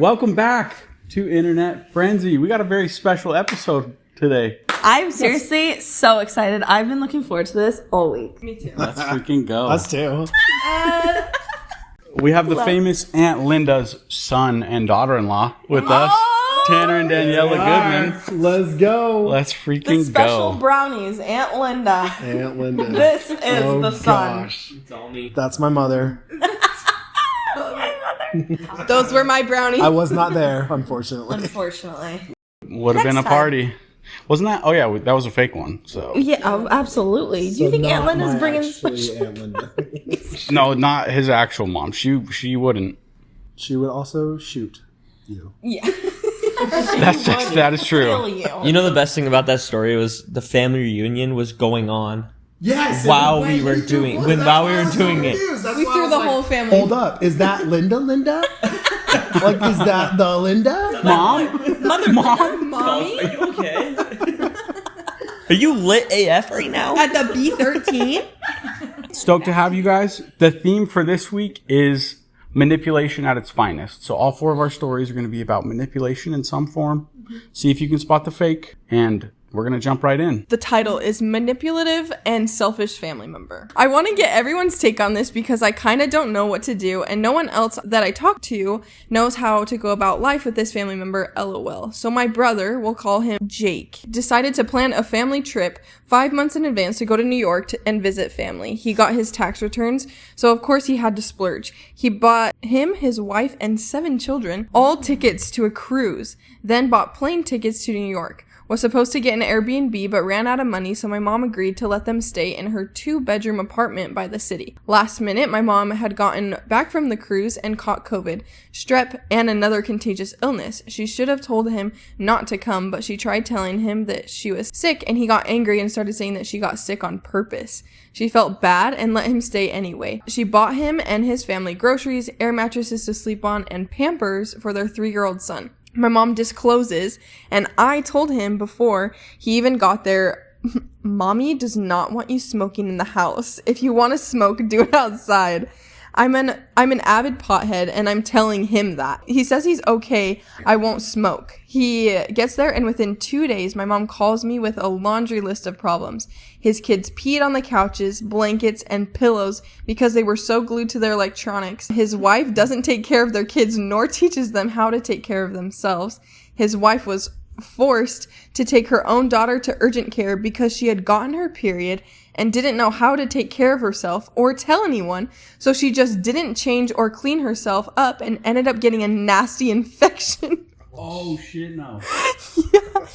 Welcome back to Internet Friendsy. We got a very special episode today. I'm seriously so excited. I've been looking forward to this all week. Me too. Let's freaking go. Us too. We have the famous Aunt Linda's son and daughter-in-law with us. Tanner and Daniela Goodman. Let's go. Let's freaking The special go. brownies, Aunt Linda. Aunt Linda. This is the son. Gosh. It's all me. That's my mother. Those were my brownies. I was not there, unfortunately. Unfortunately. Would have been a Next time. party. Wasn't that? Oh, yeah, that was a fake one. So Yeah, absolutely. Do you think Aunt Linda's bringing special? Aunt Linda. no, not his actual mom. She wouldn't. She would also shoot you. Yeah. That is true. Kill you. You know the best thing about that story was the family reunion was going on Yes. while we were doing it. We threw the whole family. Hold up. Is that Linda? Like, is that the Linda? Mom? Mom? Mommy? Are you okay? Are you lit AF right now? At the B13? Stoked to have you guys. The theme for this week is manipulation at its finest. So all 4 of our stories are going to be about manipulation in some form. See if you can spot the fake, and we're going to jump right in. The title is Manipulative and Selfish Family Member. I want to get everyone's take on this because I kind of don't know what to do, and no one else that I talk to knows how to go about life with this family member, LOL. So my brother, we'll call him Jake, decided to plan a family trip 5 months in advance to go to New York and visit family. He got his tax returns, so of course he had to splurge. He bought him, his wife, and 7 children all tickets to a cruise, then bought plane tickets to New York. Was supposed to get an Airbnb but ran out of money, so my mom agreed to let them stay in her 2-bedroom apartment by the city. Last minute, my mom had gotten back from the cruise and caught COVID, strep, and another contagious illness. She should have told him not to come, but she tried telling him that she was sick, and he got angry and started saying that she got sick on purpose. She felt bad and let him stay anyway. She bought him and his family groceries, air mattresses to sleep on, and Pampers for their 3-year-old son. My mom discloses, and I told him before he even got there, Mommy does not want you smoking in the house. If you want to smoke, do it outside. I'm an avid pothead, and I'm telling him that. He says he's okay, I won't smoke. He gets there, and within 2 days, my mom calls me with a laundry list of problems. His kids peed on the couches, blankets, and pillows because they were so glued to their electronics. His wife doesn't take care of their kids nor teaches them how to take care of themselves. His wife was forced to take her own daughter to urgent care because she had gotten her period and didn't know how to take care of herself or tell anyone, so she just didn't change or clean herself up and ended up getting a nasty infection. Oh, shit, no. Yeah.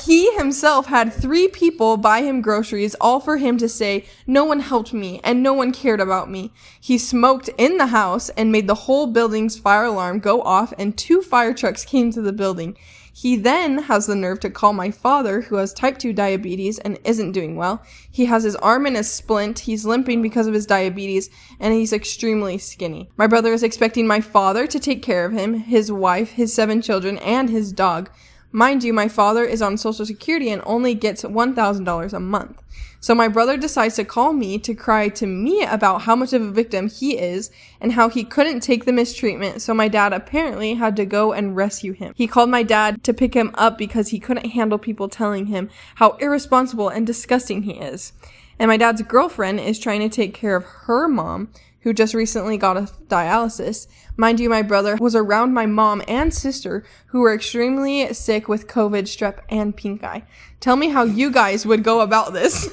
He himself had 3 people buy him groceries, all for him to say, no one helped me and no one cared about me. He smoked in the house and made the whole building's fire alarm go off, and 2 fire trucks came to the building. He then has the nerve to call my father, who has type 2 diabetes and isn't doing well. He has his arm in a splint, he's limping because of his diabetes, and he's extremely skinny. My brother is expecting my father to take care of him, his wife, his 7 children, and his dog. Mind you, my father is on Social Security and only gets $1,000 a month. So my brother decides to call me to cry to me about how much of a victim he is and how he couldn't take the mistreatment, so my dad apparently had to go and rescue him. He called my dad to pick him up because he couldn't handle people telling him how irresponsible and disgusting he is. And my dad's girlfriend is trying to take care of her mom, who just recently got a dialysis. Mind you, my brother was around my mom and sister, who were extremely sick with COVID, strep, and pink eye. Tell me how you guys would go about this.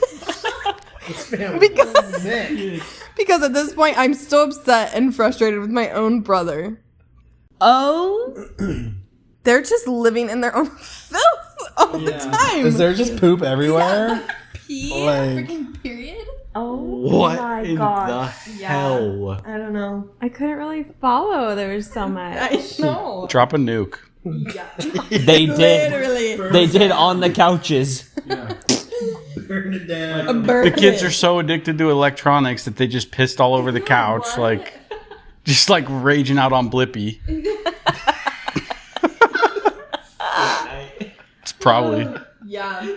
because at this point, I'm so upset and frustrated with my own brother. Oh. They're just living in their own filth all the time. Is there just poop everywhere? Pee? Like, Freaking period? Oh What my in gosh. the hell? I don't know. I couldn't really follow. There was so much. I know. Drop a nuke. Yeah. They did. Literally. They did on the couches. burn it down. A bird. The kids are so addicted to electronics that they just pissed all over the couch, just raging out on Blippi. It's probably. Yeah.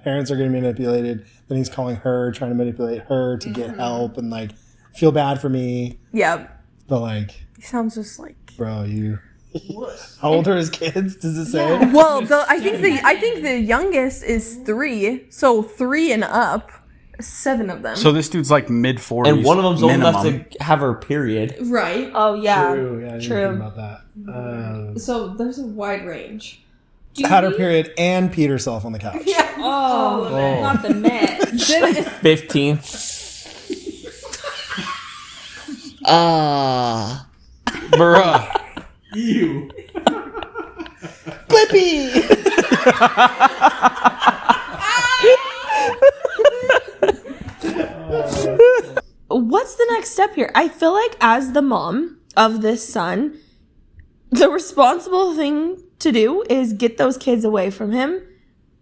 Parents are getting manipulated. Then he's calling her, trying to manipulate her to get help and feel bad for me. Yeah. But He sounds just like. bro, you How old are his kids? Does it say? Well, I think the youngest is 3, so 3 and up, 7 of them. So this dude's like mid-40s. And one of them's old enough minimum. to have her period. Right. Oh yeah. True. Yeah, I didn't think about that. So there's a wide range. Had her period and peed herself on the couch. Oh, not the net. 15. Bruh. You. Blippi! What's the next step here? I feel like as the mom of this son, the responsible thing to do is get those kids away from him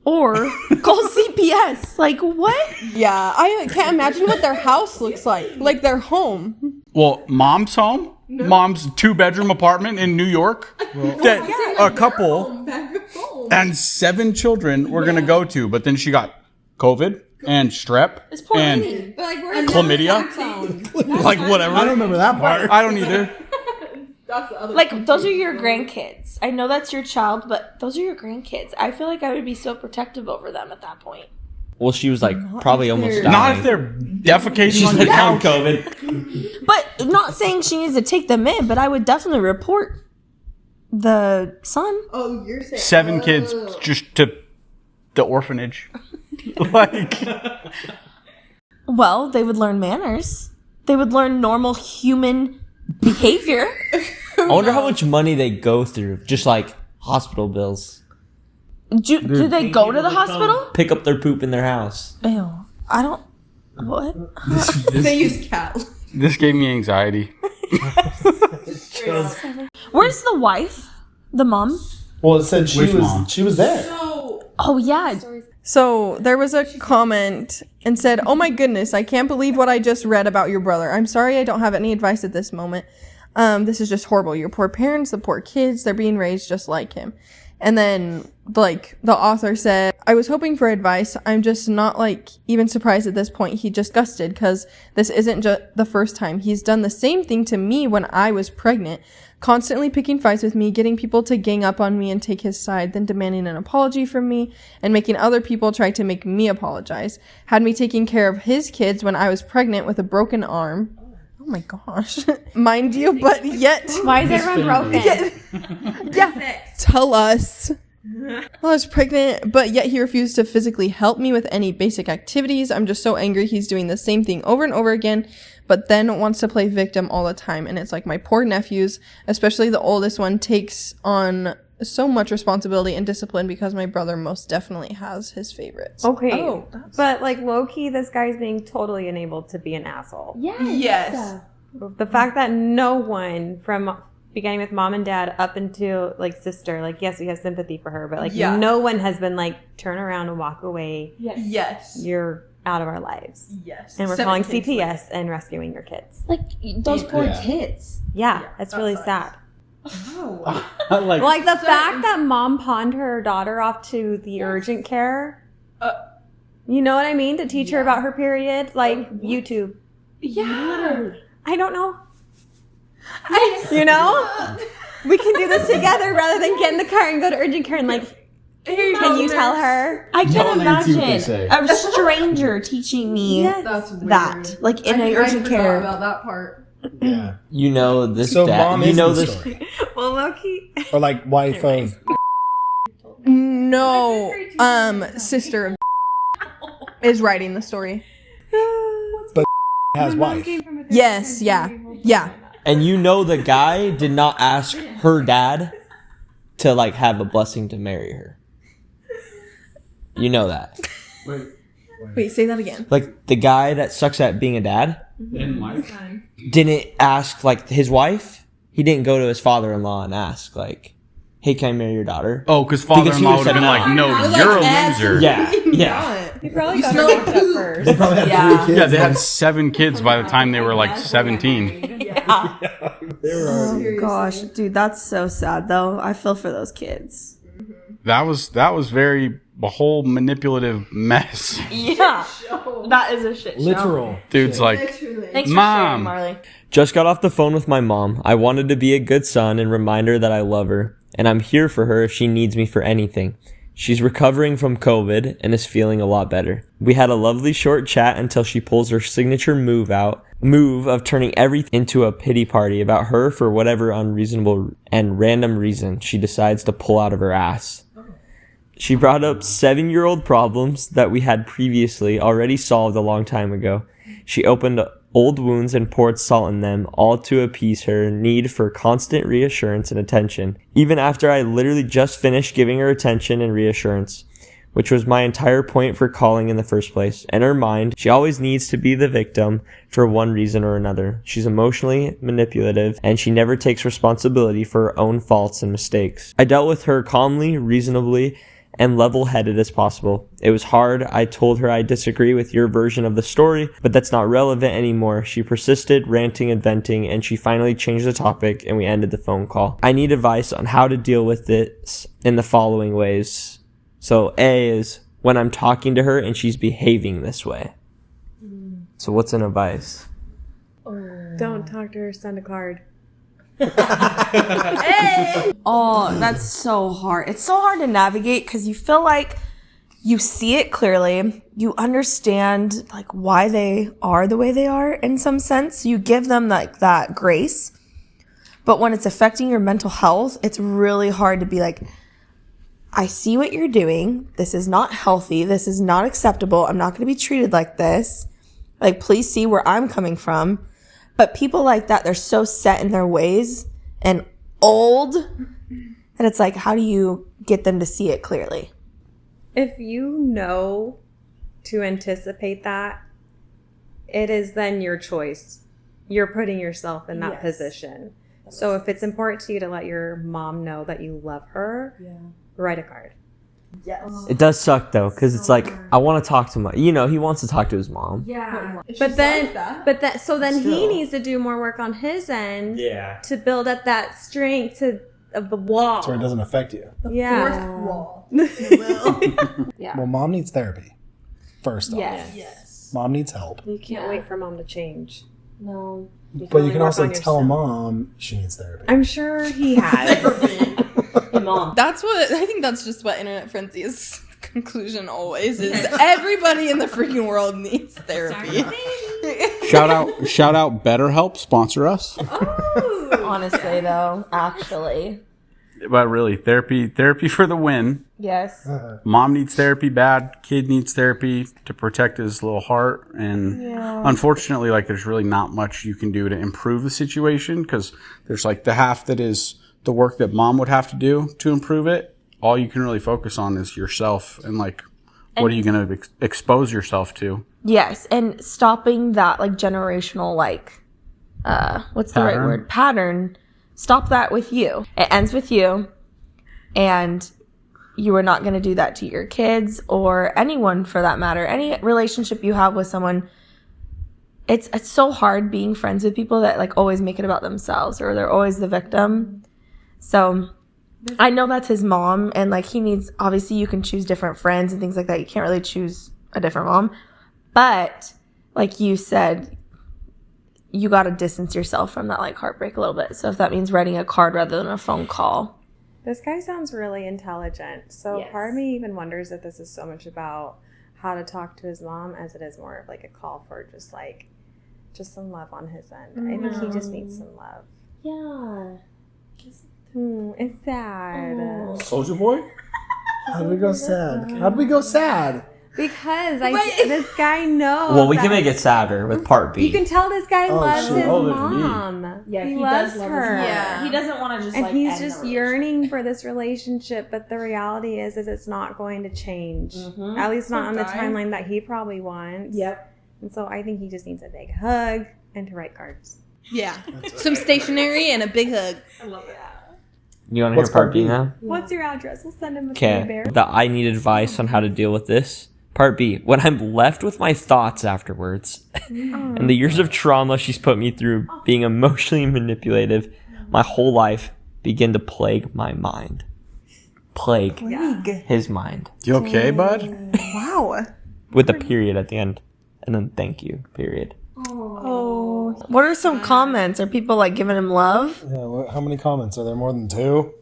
or call CPS. Like, what? Yeah, I can't imagine what their house looks like their home. Well, mom's home. Mom's 2-bedroom apartment in New York that a couple and 7 children were gonna go to, but then she got COVID and strep and chlamydia. Like whatever. I don't remember that part. I don't either. Like, those are your grandkids. I know that's your child, but those are your grandkids. I feel like I would be so protective over them at that point. Well, she was like probably almost dying. Not if they're defecating She's on like your on couch. COVID. But not saying she needs to take them in, but I would definitely report the son. Oh, you're saying 7 kids just to the orphanage. Like, Well, they would learn manners. They would learn normal human behavior. I wonder how much money they go through, just like hospital bills. Do they go to the hospital? Pick up their poop in their house. Ew. I don't... What? they use cat. this gave me anxiety. Where's the wife? The mom? Well, it said Which mom? she was there. Oh, yeah. So there was a comment and said, "Oh my goodness, I can't believe what I just read about your brother. I'm sorry I don't have any advice at this moment. This is just horrible. Your poor parents, the poor kids, they're being raised just like him." And then, like, the author said, "I was hoping for advice. I'm just not, like, even surprised at this point. He just gusted because this isn't just the first time. He's done the same thing to me when I was pregnant, constantly picking fights with me, getting people to gang up on me and take his side, then demanding an apology from me and making other people try to make me apologize. Had me taking care of his kids when I was pregnant with a broken arm." Oh my gosh. Mind you, but yet... Why is everyone broken? Yeah. Tell us. I was pregnant, but yet he refused to physically help me with any basic activities. I'm just so angry he's doing the same thing over and over again, but then wants to play victim all the time. And it's like my poor nephews, especially the oldest one, takes on so much responsibility and discipline because my brother most definitely has his favorites. Okay. Oh, But like low key, this guy's being totally unable to be an asshole. yes. The fact that no one from beginning with mom and dad up into like sister, like yes, we have sympathy for her, but like no one has been like turn around and walk away. Yes. You're out of our lives. Yes. And we're calling CPS and rescuing your kids. Like, those poor kids. Yeah, it's really sad. Like, Like the fact that mom pawned her daughter off to the urgent care. You know what I mean? To teach her about her period. Like YouTube. Yeah. I don't know. You know? We can do this together rather than get in the car and go to urgent care and like, can you tell her? I can't Y'all ain't see what they say. imagine a stranger teaching me That's weird. that. Like, in an urgent care. about that part. Yeah. You know this So dad. mom You is know the this. story. Well, low-key. Or like wife of. No, sister of is writing the story. Has wife. Yes, yeah. And you know the guy did not ask her dad to like have a blessing to marry her. You know that. Wait, say that again. Like the guy that sucks at being a dad in life. didn't ask like his wife. He didn't go to his father-in-law and ask like, "Hey, can I marry your daughter?" Oh, because he father-in-law would've would have been said like, no. "No, you're a loser." Yeah. You probably got smell her like locked up poop. first. They probably had Yeah. 3 kids. Yeah, they had 7 kids by the time they were like 17. They were already. Oh, gosh. Dude, that's so sad, though. I feel for those kids. That was very a whole manipulative mess. Yeah. That is a shit show. Literal. Dude's like, Thanks for sharing, Mom. Marley. Just got off the phone with my mom. I wanted to be a good son and remind her that I love her, and I'm here for her if she needs me for anything. She's recovering from COVID and is feeling a lot better. We had a lovely short chat until she pulls her signature move of turning everything into a pity party about her for whatever unreasonable and random reason she decides to pull out of her ass. She brought up 7-year-old problems that we had previously already solved a long time ago. She opened old wounds and poured salt in them, all to appease her need for constant reassurance and attention, even after I literally just finished giving her attention and reassurance, which was my entire point for calling in the first place. In her mind, she always needs to be the victim for one reason or another. She's emotionally manipulative, and she never takes responsibility for her own faults and mistakes. I dealt with her calmly, reasonably, and level-headed as possible. It was hard. I told her I disagree with your version of the story, but that's not relevant anymore. She persisted, ranting and venting, and she finally changed the topic, and we ended the phone call. I need advice on how to deal with this in the following ways. So A is when I'm talking to her and she's behaving this way. So what's an advice? Don't talk to her, send a card. Oh, that's so hard. It's so hard to navigate because you feel like you see it clearly. You understand like why they are the way they are in some sense. You give them like that grace. But when it's affecting your mental health, it's really hard to be like, I see what you're doing. This is not healthy. This is not acceptable. I'm not going to be treated like this. Like, please see where I'm coming from. But people like that, they're so set in their ways and old that it's like, how do you get them to see it clearly? If you know to anticipate that, it is then your choice. You're putting yourself in that position. So if it's important to you to let your mom know that you love her, write a card. Yes. It does suck though, because it's like, I want to talk to my, he wants to talk to his mom. Yeah. But then he needs to do more work on his end to build up that strength of the wall. So it doesn't affect you. Yeah. Wall. Well, mom needs therapy. First off. Yes. Mom needs help. You can't wait for mom to change. No. But you can also tell mom she needs therapy. I'm sure he has. Mom. I think that's just what Internet Friendsy's conclusion always is. Everybody in the freaking world needs therapy. Shout out BetterHelp, sponsor us. Honestly, though, actually. But really, therapy for the win. Yes. Mom needs therapy bad. Kid needs therapy to protect his little heart. And unfortunately, like, there's really not much you can do to improve the situation because there's like the half that is the work that mom would have to do to improve it. All you can really focus on is yourself and like, what are you going to expose yourself to? Yes. And stopping that like generational, like, what's the right word? Pattern. Stop that with you. It ends with you. And you are not going to do that to your kids or anyone for that matter. Any relationship you have with someone, it's so hard being friends with people that like always make it about themselves or they're always the victim. So I know that's his mom and like he needs, obviously you can choose different friends and things like that. You can't really choose a different mom. But like you said, you got to distance yourself from that like heartbreak a little bit. So if that means writing a card rather than a phone call. This guy sounds really intelligent. So part of me even wonders if this is so much about how to talk to his mom as it is more of like a call for just some love on his end. I think he just needs some love. Yeah. It's sad. Soldier Boy? How'd we go sad? Because this guy knows. Well, we can make it sadder with part B. You can tell this guy loves his there's mom. Yeah, he loves does love her. his mom. Yeah. He doesn't want to just and like he's end just the yearning for this relationship, but the reality is it's not going to change. At least not on the timeline that he probably wants. Yep. And so I think he just needs a big hug and to write cards. Yeah. Some stationery and a big hug. I love that. You want to hear part B now? What's your address? We'll send him a Okay. bear. That I need advice on how to deal with this. Part B. When I'm left with my thoughts afterwards and the years of trauma she's put me through being emotionally manipulative my whole life begin to plague my mind. plague Plague. his mind. You okay, bud? Wow. With a period at the end. And then thank you, period. Oh. What are some comments? Are people like giving him love? Yeah, how many comments? Are there more than 2?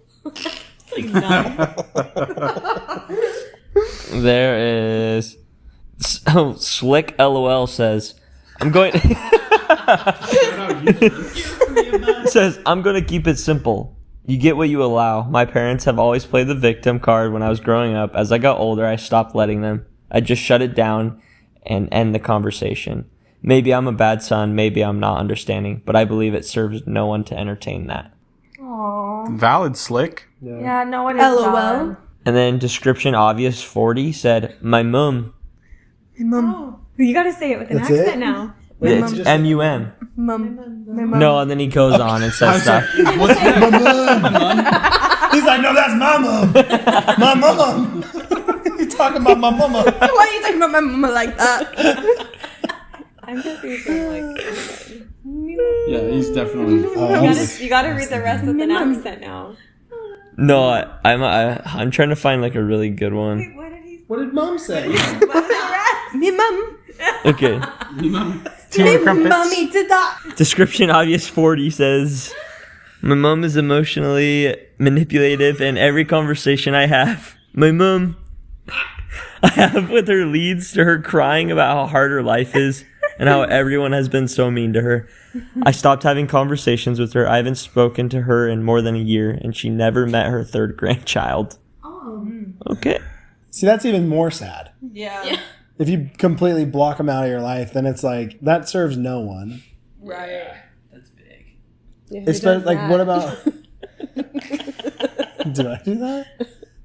There is... Oh, Slick LOL says, I'm going... says, I'm going to keep it simple. You get what you allow. My parents have always played the victim card when I was growing up. As I got older, I stopped letting them. I just shut it down and end the conversation. Maybe I'm a bad son. Maybe I'm not understanding. But I believe it serves no one to entertain that. Valid, Slick. Yeah, no one is. LOL. And then description obvious 40 said, my mum. You gotta say it with an That's accent it? now. It's M-U-M. No, and then he goes on and says stuff. What's that? My mom. He's like, no, that's my mom. My mom. You talking about my mama? Why are you talking about my mama like that? I'm just using like. Yeah, he's definitely. You gotta read the rest with an accent now. No, I'm trying to find like a really good one. What did mom say? Me mum. Okay. Team Crumpets. Mommy did that. Description obvious 40 says, my mom is emotionally manipulative, and every conversation I have, my mom, I have with her leads to her crying about how hard her life is and how everyone has been so mean to her. I stopped having conversations with her. I haven't spoken to her in more than a year, and she never met her 3rd grandchild. Okay. See, that's even more sad. Yeah. If you completely block them out of your life, then it's like, that serves no one. Right. That's big. It's like, what about... Do I do that?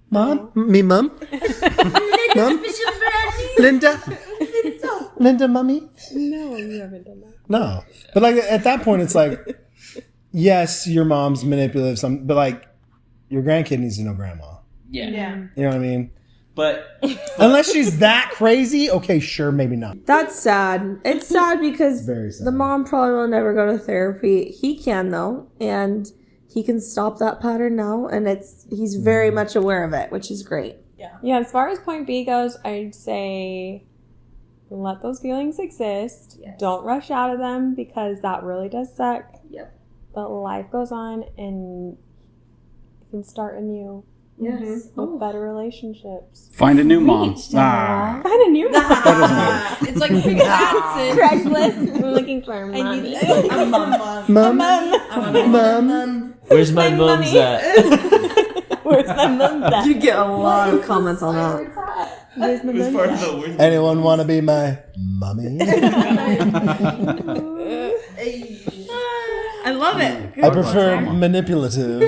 Mom? Me mom? Mom? Linda? Linda, mommy? No, you haven't done that. No. But like, at that point, it's like, yes, your mom's manipulative, but like, your grandkid needs to know grandma. Yeah. You know what I mean? But Unless she's that crazy, okay, sure, maybe not. That's sad. It's sad because Very sad. the mom probably will never go to therapy. He can though, and he can stop that pattern now, and he's very much aware of it, which is great. Yeah, as far as point B goes, I'd say let those feelings exist. Yes. Don't rush out of them because that really does suck. Yep. But life goes on and you can start anew Yes. with better relationships. Find a new mom. Find a new mom. It's like picking acid. Craigslist. I'm looking for a mommy. Mom? Where's my mom's at? Where's my mom at? You get a lot of comments on that. Where's my mom at? Anyone want to be my mommy? I love it. I prefer manipulative.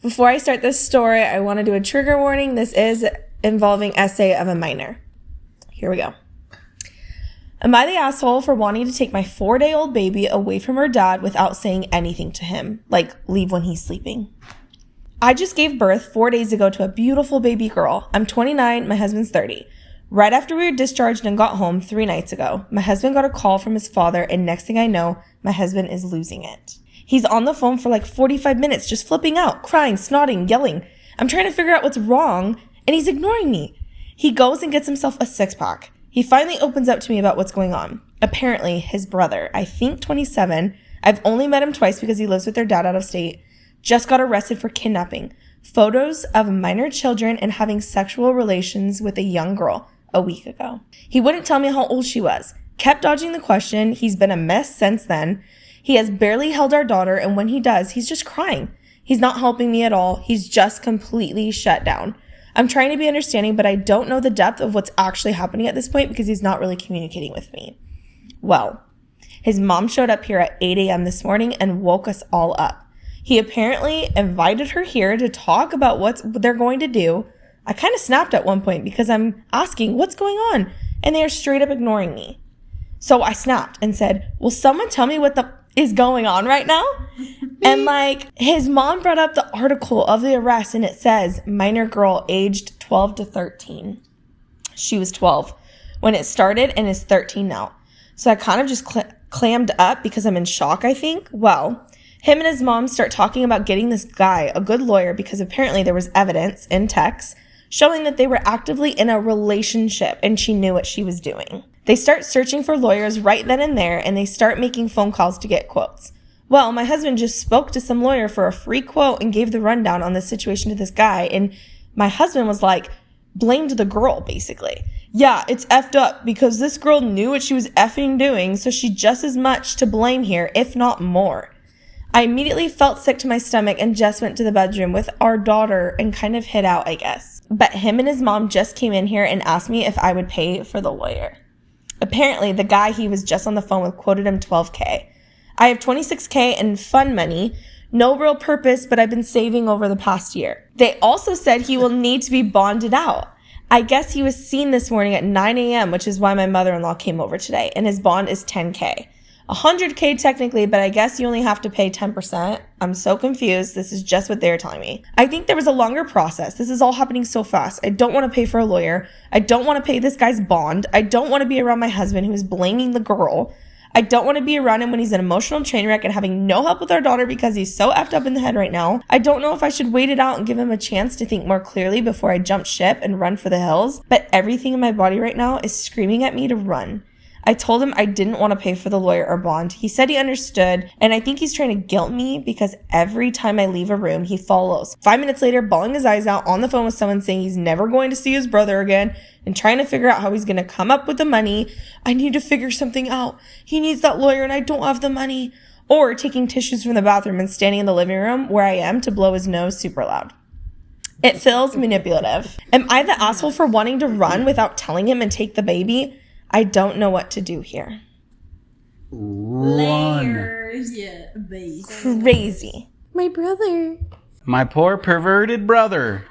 Before I start this story, I want to do a trigger warning. This is involving essay of a minor. Here we go. Am I the asshole for wanting to take my 4-day-old baby away from her dad without saying anything to him? Like, leave when he's sleeping. I just gave birth 4 days ago to a beautiful baby girl. I'm 29, my husband's 30. Right after we were discharged and got home 3 nights ago, my husband got a call from his father, and next thing I know, my husband is losing it. He's on the phone for like 45 minutes, just flipping out, crying, snotting, yelling. I'm trying to figure out what's wrong, and he's ignoring me. He goes and gets himself a 6-pack. He finally opens up to me about what's going on. Apparently, his brother, I think 27, I've only met him twice because he lives with their dad out of state, just got arrested for kidnapping. Photos of minor children and having sexual relations with a young girl a week ago. He wouldn't tell me how old she was. Kept dodging the question. He's been a mess since then. He has barely held our daughter, and when he does, he's just crying. He's not helping me at all. He's just completely shut down. I'm trying to be understanding, but I don't know the depth of what's actually happening at this point because he's not really communicating with me. Well, his mom showed up here at 8 a.m. this morning and woke us all up. He apparently invited her here to talk about what they're going to do. I kind of snapped at one point because I'm asking, what's going on? And they are straight up ignoring me. So I snapped and said, will someone tell me what is going on right now? And like, his mom brought up the article of the arrest, and it says minor girl aged 12 to 13. She was 12 when it started and is 13 now. So I kind of just clammed up because I'm in shock, I think. Well, Him and his mom start talking about getting this guy a good lawyer because apparently there was evidence in texts showing that they were actively in a relationship and she knew what she was doing. They start searching for lawyers right then and there, and they start making phone calls to get quotes. Well, my husband just spoke to some lawyer for a free quote and gave the rundown on this situation to this guy, and my husband was like, blamed the girl, basically. Yeah, it's effed up because this girl knew what she was effing doing, so she just as much to blame here, if not more. I immediately felt sick to my stomach and just went to the bedroom with our daughter and kind of hid out, I guess. But him and his mom just came in here and asked me if I would pay for the lawyer. Apparently, the guy he was just on the phone with quoted him $12K. I have $26K in fun money, no real purpose, but I've been saving over the past year. They also said he will need to be bonded out. I guess he was seen this morning at 9 a.m., which is why my mother-in-law came over today, and his bond is $10K. $100K technically, but I guess you only have to pay 10%. I'm so confused. This is just what they're telling me. I think there was a longer process. This is all happening so fast. I don't want to pay for a lawyer. I don't want to pay this guy's bond. I don't want to be around my husband who is blaming the girl. I don't want to be around him when he's an emotional train wreck and having no help with our daughter because he's so effed up in the head right now. I don't know if I should wait it out and give him a chance to think more clearly before I jump ship and run for the hills, but everything in my body right now is screaming at me to run. I told him I didn't want to pay for the lawyer or bond. He said he understood, and I think he's trying to guilt me because every time I leave a room, he follows. 5 minutes later, bawling his eyes out on the phone with someone saying he's never going to see his brother again and trying to figure out how he's going to come up with the money. I need to figure something out. He needs that lawyer and I don't have the money. Or taking tissues from the bathroom and standing in the living room where I am to blow his nose super loud. It feels manipulative. Am I the asshole for wanting to run without telling him and take the baby? I don't know what to do here. Run. Yeah, baby. Crazy. My brother. My poor perverted brother.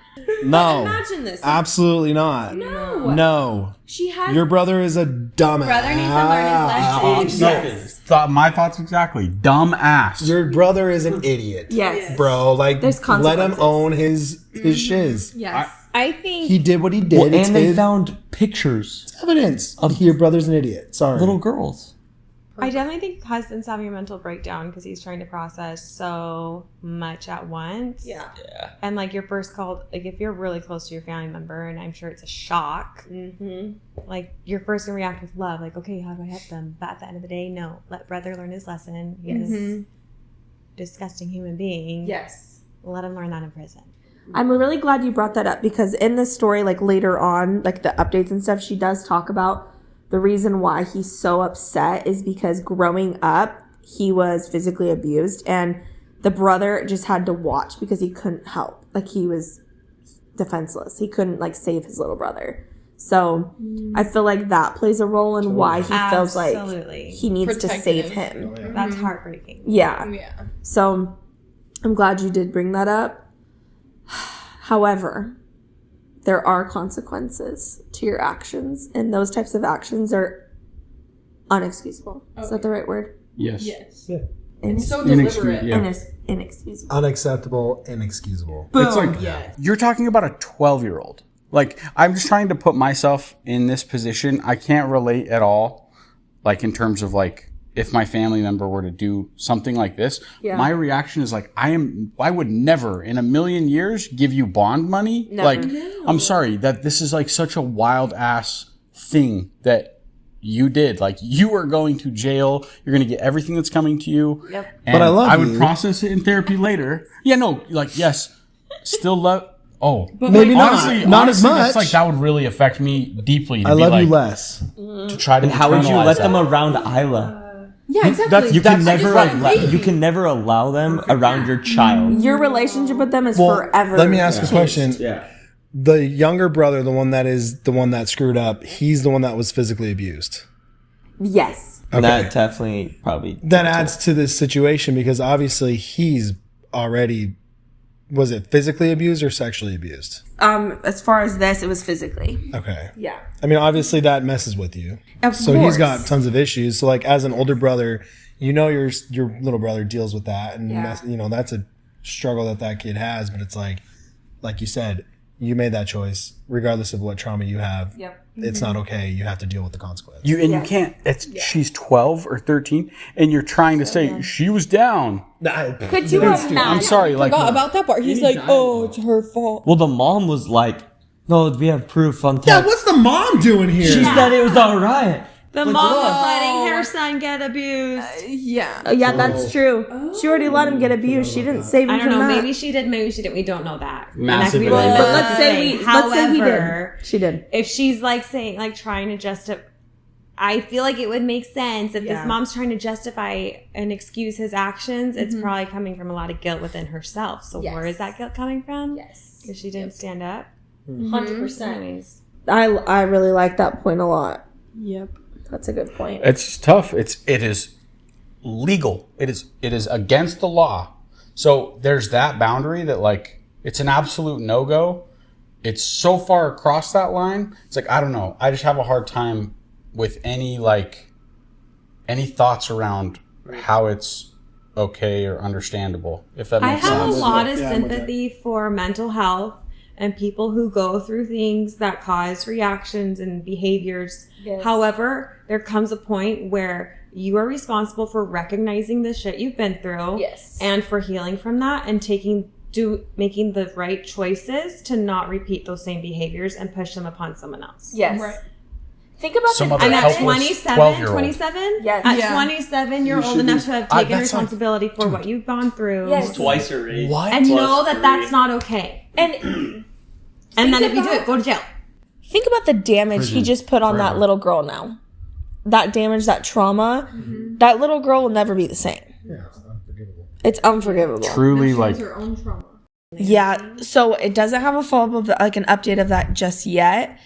No. Imagine this. Absolutely not. No. She has Your brother is a dumbass. Brother needs to learn his lesson. My thoughts exactly. Dumb ass. Your brother is an idiot. Yes. Bro, like, There's let him consequences. own his shiz. Yes. I think He did what he did. Well, It's and they his found pictures evidence of your brother's an idiot. Sorry. little girls. I definitely think husband's having a mental breakdown because he's trying to process so much at once. Yeah. And like your first call, like if you're really close to your family member, and I'm sure it's a shock, like you're first gonna react with love, like, okay, how do I help them? But at the end of the day, no, let brother learn his lesson. He is a disgusting human being. Yes. Let him learn that in prison. I'm really glad you brought that up because in this story, like later on, like the updates and stuff, she does talk about the reason why he's so upset is because growing up, he was physically abused and the brother just had to watch because he couldn't help. Like he was defenseless. He couldn't like save his little brother. So I feel like that plays a role in why he feels like he needs to save him. That's heartbreaking. Yeah. Yeah. So I'm glad you did bring that up. However, there are consequences to your actions, and those types of actions are unexcusable. Is that the right word? Yes. Yes. Yeah. It's so Inexcusable, deliberate. yeah. Inexcusable. Unacceptable, inexcusable. It's like Yes. you're talking about a 12-year-old. Like I'm just trying to put myself in this position. I can't relate at all. Like in terms of like if my family member were to do something like this, my reaction is like I would never in a million years give you bond money. Never. Like I'm sorry that this is like such a wild ass thing that you did. Like you are going to jail. You're going to get everything that's coming to you. Yep. And But I love I would you. process it in therapy later. Yeah, no, like yes, still love. Oh, Maybe not. honestly, Not as That's much. like that would really affect me deeply. To I be love like, you less. To try to. And how would you internalize let them that. around Isla? Yeah, exactly. You can never allow them around your child. Your relationship with them is Well, forever. let me ask a question. Yeah. The younger brother, the one that screwed up, he's the one that was physically abused. Yes. And that definitely probably That adds to this situation because obviously he's already, was it physically abused or sexually abused? As far as this, it was physically. Okay. Yeah. I mean, obviously that messes with you. Of So course. he's got tons of issues. So like as an older brother, you know your little brother deals with that, and Yeah. that's a struggle that kid has. But it's like you said, You made that choice, regardless of what trauma you have. Yep. It's not okay. You have to deal with the consequence. You can't. She's 12 or 13, and you're trying to say she was down. Could you imagine? I'm sorry. Like, Forgot about that part. He's like, oh, it's her fault. Well, the mom was like, no, we have proof on Yeah, text. what's the mom doing here? She said it was all right. The mom was letting her son get abused. Yeah. Yeah, that's true. She already let him get abused. She didn't save him I don't from know. that. Maybe she did. Maybe she didn't. We don't know that. Massive And that could be illegal. really But let's say he However, did. She did. if she's like saying, like trying to justify, I feel like it would make sense if this mom's trying to justify and excuse his actions. It's probably coming from a lot of guilt within herself. So where is that guilt coming from? Yes. Because she didn't stand up. 100%. Anyways, I really like that point a lot. Yep. That's a good point. it's tough. It is legal. It is against the law. So there's that boundary that like it's an absolute no go. It's so far across that line. It's like I don't know. I just have a hard time with any thoughts around how it's okay or understandable. If that I makes have a sense. lot of sympathy for mental health and people who go through things that cause reactions and behaviors. Yes. However, there comes a point where you are responsible for recognizing the shit you've been through. Yes. And for healing from that and making the right choices to not repeat those same behaviors and push them upon someone else. Yes. Right. Think about Some the other And at helpless 27, 12-year-old. Yes. At Yeah. 27, you're You old should enough be- to have I- taken that's like- responsibility for what you've gone through. Yes. Twice her age. What? And Plus know that three. that's not okay. And And then Think if you do about- it, go to jail. think about the damage he just put on that little girl now. That damage, that trauma, that little girl will never be the same. Yeah, it's unforgivable. It's unforgivable. Truly, like Her own trauma. Yeah, so it doesn't have a follow-up of like an update of that just yet,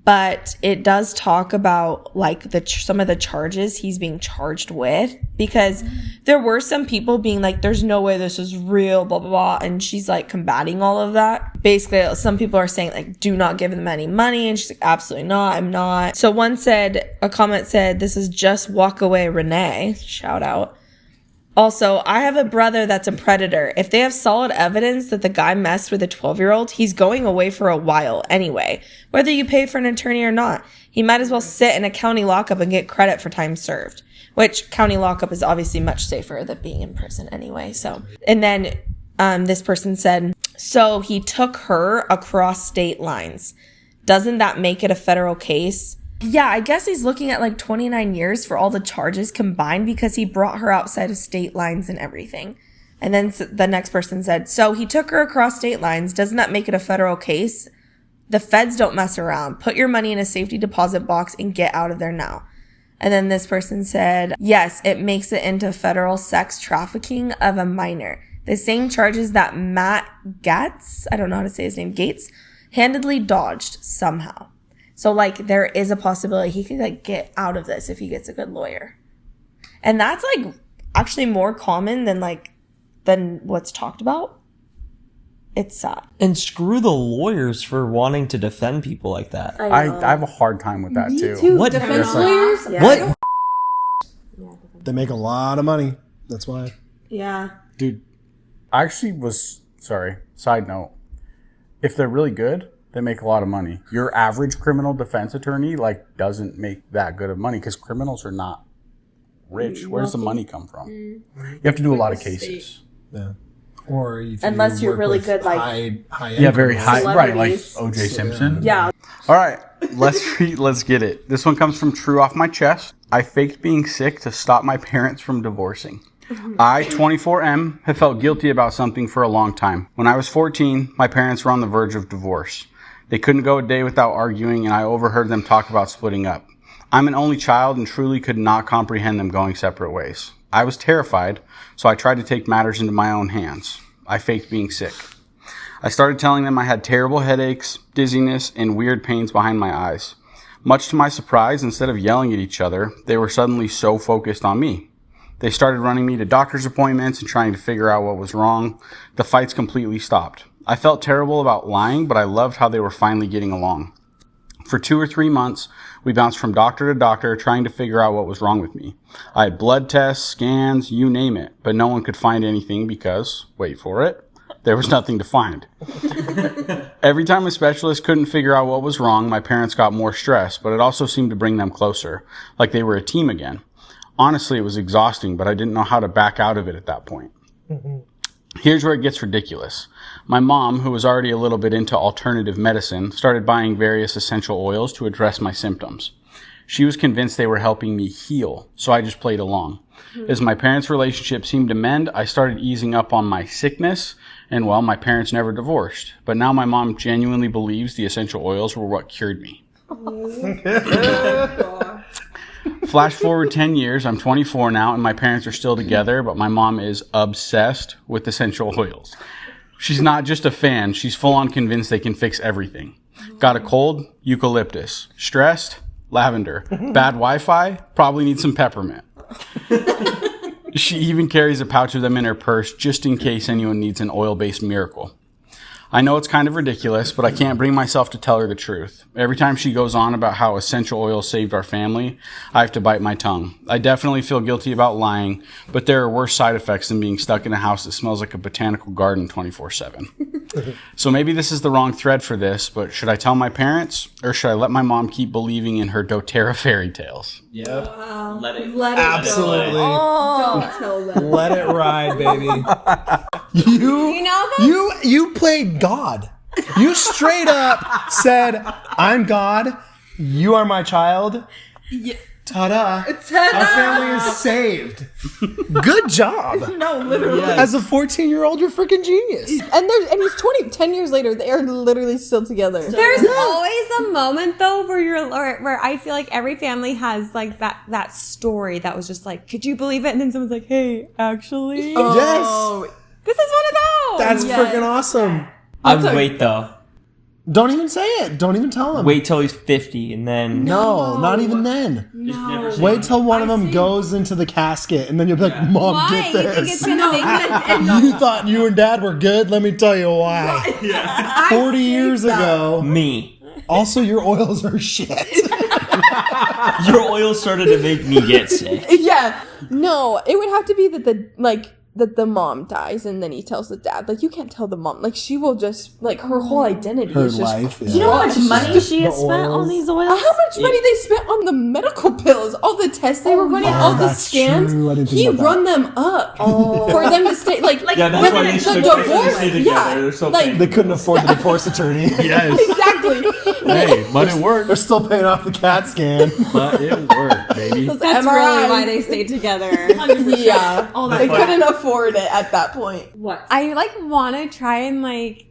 but it does talk about like some of the charges he's being charged with, because there were some people being like, there's no way this is real, blah, blah, blah. And she's like combating all of that. Basically, some people are saying like, do not give them any money. And she's like, absolutely not. I'm not. So a comment said, this is just walk away, Renee. Shout out. Also, I have a brother that's a predator. If they have solid evidence that the guy messed with a 12-year-old, he's going away for a while anyway. Whether you pay for an attorney or not, he might as well sit in a county lockup and get credit for time served. Which county lockup is obviously much safer than being in prison anyway. So, and then this person said, so he took her across state lines. Doesn't that make it a federal case? Yeah, I guess he's looking at like 29 years for all the charges combined because he brought her outside of state lines and everything. And then the next person said, so he took her across state lines. Doesn't that make it a federal case? The feds don't mess around. Put your money in a safety deposit box and get out of there now. And then this person said, yes, it makes it into federal sex trafficking of a minor. The same charges that Matt Gaetz, I don't know how to say his name, Gates, handedly dodged somehow. So, like, there is a possibility he could, like, get out of this if he gets a good lawyer. And that's, like, actually more common than what's talked about. It's sad. And screw the lawyers for wanting to defend people like that. I have a hard time with that too. Two What? defense Yeah. lawyers? What? They make a lot of money. That's why. Yeah. Dude, I actually side note. If they're really good, they make a lot of money. Your average criminal defense attorney doesn't make that good of money because criminals are not rich. Where's the money come from? You have to do a lot of cases. Yeah. Or if Unless you you're work really with good, like- high Yeah, very high. Right, like Celebrities. O.J. Simpson. Yeah. All right, let's get it. This one comes from True Off My Chest. I faked being sick to stop my parents from divorcing. I, 24M, have felt guilty about something for a long time. When I was 14, my parents were on the verge of divorce. They couldn't go a day without arguing, and I overheard them talk about splitting up. I'm an only child and truly could not comprehend them going separate ways. I was terrified, so I tried to take matters into my own hands. I faked being sick. I started telling them I had terrible headaches, dizziness, and weird pains behind my eyes. Much to my surprise, instead of yelling at each other, they were suddenly so focused on me. They started running me to doctor's appointments and trying to figure out what was wrong. The fights completely stopped. I felt terrible about lying, but I loved how they were finally getting along. For 2 or 3 months, we bounced from doctor to doctor trying to figure out what was wrong with me. I had blood tests, scans, you name it, but no one could find anything because, wait for it, there was nothing to find. Every time a specialist couldn't figure out what was wrong, my parents got more stressed, but it also seemed to bring them closer, like they were a team again. Honestly, it was exhausting, but I didn't know how to back out of it at that point. Here's where it gets ridiculous. My mom, who was already a little bit into alternative medicine, started buying various essential oils to address my symptoms. She was convinced they were helping me heal, so I just played along. As my parents' relationship seemed to mend, I started easing up on my sickness, and well, my parents never divorced. But now my mom genuinely believes the essential oils were what cured me. Flash forward 10 years, I'm 24 now, and my parents are still together, but my mom is obsessed with essential oils. She's not just a fan, she's full on convinced they can fix everything. Got a cold? Eucalyptus. Stressed? Lavender. Bad Wi-Fi? Probably need some peppermint. She even carries a pouch of them in her purse just in case anyone needs an oil-based miracle. I know it's kind of ridiculous, but I can't bring myself to tell her the truth. Every time she goes on about how essential oil saved our family, I have to bite my tongue. I definitely feel guilty about lying, but there are worse side effects than being stuck in a house that smells like a botanical garden 24/7. So maybe this is the wrong thread for this, but should I tell my parents, or should I let my mom keep believing in her doTERRA fairy tales? Yep. Let it. Absolutely. Don't tell them. Let it ride, baby. You played God. You straight up said, I'm God. You are my child. Yeah. Ta-da. Our family is saved. Good job. No, literally. As a 14-year-old, you're freaking genius. And he's 10 years later, they are literally still together. There's always a moment though where I feel like every family has like that story that was just like, could you believe it? And then someone's like, hey, actually, Yes. this is one of those. That's freaking awesome. Wait though. Don't even say it. Don't even tell them. Wait till he's 50 and then. No, not even then. No. Wait till one of them goes into the casket and then you'll be like, Mom, Why? get You think this. it's gonna make You thought you and Dad were good? Let me tell you why. 40 years ago. Me. Also, your oils are shit. Your oil started to make me get sick. Yeah. No, it would have to be that the mom dies and then he tells the dad. Like, you can't tell the mom. Like, she will just, like, her whole identity Her is just... life. Do you know how much money she has The spent on oils. these oils? How much money they spent on the medical bills, all the tests they were running, all the that's scans. true. I didn't think He about that. run them up for them to stay like Yeah, that's why they the stay divorce. together. Yeah, They're so like They couldn't afford the divorce attorney. Yes. exactly. Hey, but it worked. They're still paying off the CAT scan. But it worked, baby. Those That's MRIs. really why they stayed together. Yeah, All that they fun. couldn't afford it at that point. What? I like want to try and like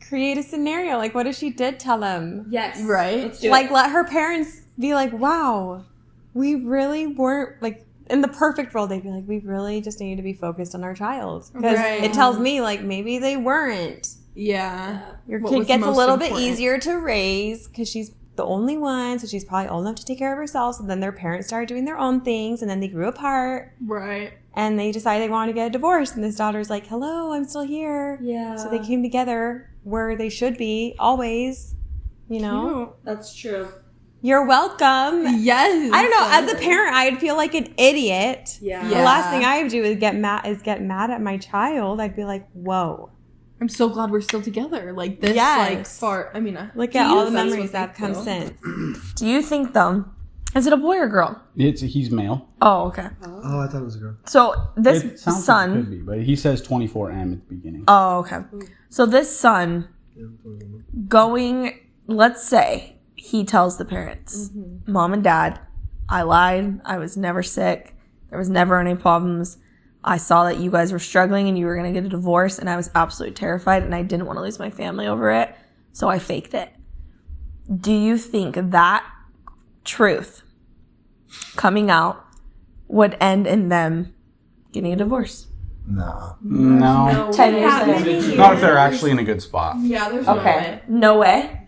create a scenario. Like, what if she did tell him? Yes. Right? Let's do Like, it. let her parents be like, wow, we really weren't like. In the perfect world, they'd be like, we really just needed to be focused on our child. Because Right. it tells me, like, maybe they weren't. Yeah. Your What kid was gets a most little bit important. easier to raise because she's the only one, so she's probably old enough to take care of herself. So then their parents started doing their own things, and then they grew apart, Right. and they decided they wanted to get a divorce. And this daughter's like, hello, I'm still here. Yeah. So they came together where they should be, always, you know? That's true. You're welcome. Yes. I don't know. As a parent, I'd feel like an idiot. Yeah. The last thing I would do is get mad at my child. I'd be like, whoa. I'm so glad we're still together. Like this, Yes. like far. I mean, Look at all the that's memories what that have come they feel. since. Do you think, though, is it a boy or girl? He's male. Oh, okay. Oh, I thought it was a girl. So this It sounds like it son. could be, but he says 24M at the beginning. Oh, okay. So this son going, let's say he tells the parents, Mom and Dad, I lied. I was never sick. There was never any problems. I saw that you guys were struggling and you were going to get a divorce, and I was absolutely terrified and I didn't want to lose my family over it. So I faked it. Do you think that truth coming out would end in them getting a divorce? No. No. 10 years later. Not if they're actually in a good spot. Yeah, there's no way. Okay. No way?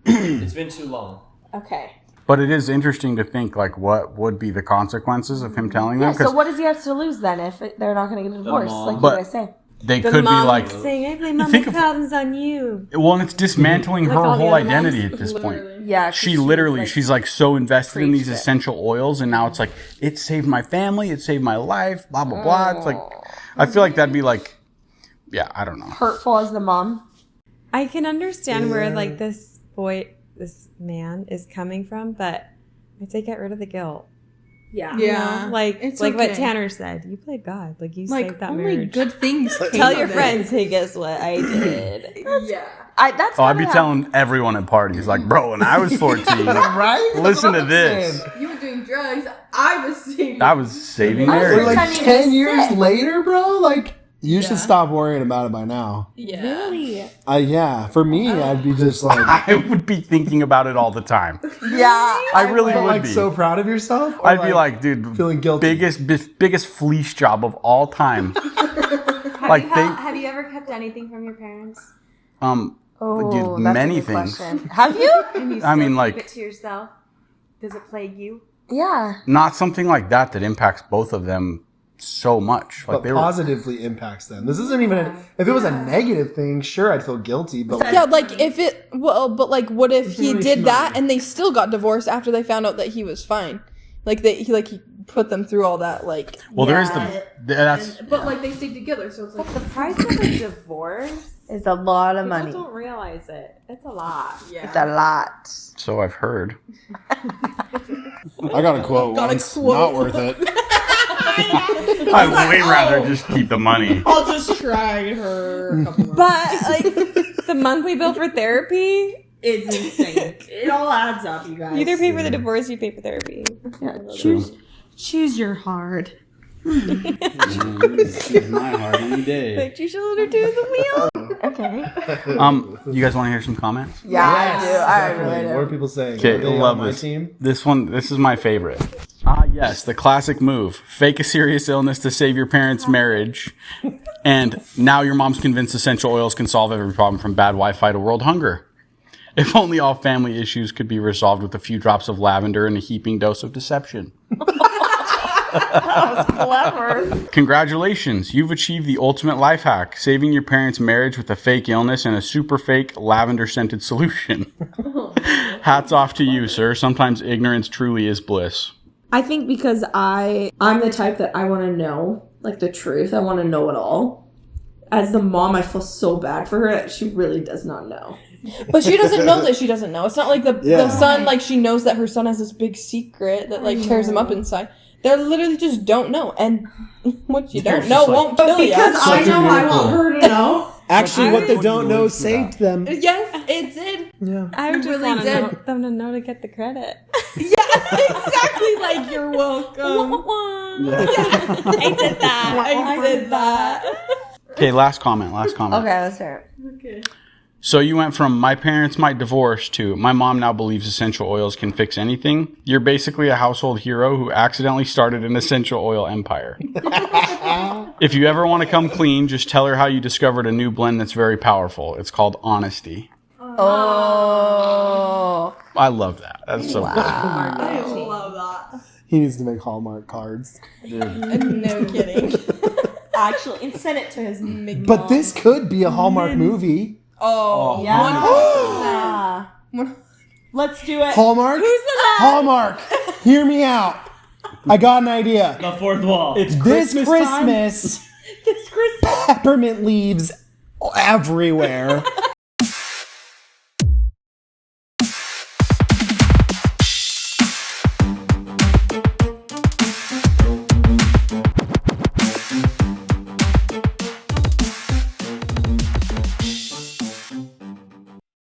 It's been too long. Okay. But it is interesting to think, like, what would be the consequences of him telling them? So Because what does he have to lose then if they're not going to get a divorce, mom. like you But- guys say? they The could be mom like, saying, I blame all think the of- problems on you. well, and it's dismantling her all the whole other moms. identity at this point. Yeah. She literally, she's like so invested in these preached it. essential oils, and now it's like, it saved my family, it saved my life, blah, blah, blah. It's like, I feel like that'd be like yeah, I don't know. Hurtful as the mom. I can understand where like this man is coming from, but I'd say get rid of the guilt. Yeah. You know? Like It's what okay. Tanner said. You played God. Like you Like saved that only marriage. good things. Tell came your of it. friends, hey, guess what I did. Yeah. That's Oh, I'd be gotta telling everyone at parties, like, bro, when I was 14, Right? listen to this. You were doing drugs. I was saving. I was saving I was marriage. Like pretending to 10 be years sick. later, bro, like, you should stop worrying about it by now. Yeah. Really? Yeah, for me, I'd be just like, I would be thinking about it all the time. Yeah. I really but would like be. so proud of yourself. Or I'd be like, dude, feeling guilty. biggest fleece job of all time. Like Have you ever kept anything from your parents? dude, many things. Have you? I mean, like, Keep it to yourself? Does it plague you? Yeah. not something like that impacts both of them so much. Like but positively impacts them. This isn't even if it was a negative thing, sure, I'd feel guilty, but Yeah, like if it but like what if he did that and they still got divorced after they found out that he was fine? Like he put them through all that like. well, there is that's But like they stayed together, so it's like The price of a divorce, It's a lot of people money. don't realize it. It's a lot. It's a lot. so I've heard. I got a quote. Got a once. quote. Not worth it. I'd way rather just keep the money. I'll just try her. A couple more. But like the monthly bill for therapy, It's insane. It all adds up, you guys. you either pay for the divorce, you pay for therapy. Yeah, choose your hard. My heart any day. Put your shoulder to the wheel. Okay. You guys want to hear some comments? Yeah, I do. I really Definitely. What are do. people saying? Okay, Are they love on my this. team? This is my favorite. Yes, the classic move. Fake a serious illness to save your parents' marriage. And now your mom's convinced essential oils can solve every problem from bad Wi-Fi to world hunger. If only all family issues could be resolved with a few drops of lavender and a heaping dose of deception. Clever. Congratulations, you've achieved the ultimate life hack, saving your parents' marriage with a fake illness and a super fake lavender-scented solution. Hats off to you, sir. Sometimes ignorance truly is bliss. I think because I'm the type that I want to know, like, the truth. I want to know it all. As the mom, I feel so bad for her that she really does not know. But she doesn't know that she doesn't know. It's not like the son, like she knows that her son has this big secret that like tears him up inside. They literally just don't know. And what you don't know won't kill you. Because I know I want her to know. Actually, what they don't know saved them. Yes, it did. Yeah. I would just really want did. them to know to get the credit. Yeah, exactly. Like you're welcome. I did that. I did that. Okay, last comment. Okay, let's hear it. So you went from my parents might divorce to my mom now believes essential oils can fix anything. You're basically a household hero who accidentally started an essential oil empire. If you ever want to come clean, just tell her how you discovered a new blend that's very powerful. It's called honesty. Oh. I love that. That's so cool. I love that. He needs to make Hallmark cards. No kidding. Actually, and send it to his big But this could be a Hallmark movie. Oh, Yeah. Let's do it. Hallmark? Who's the man? Hallmark! Hear me out. I got an idea. The fourth wall. It's this Christmas. This Christmas. Peppermint leaves everywhere.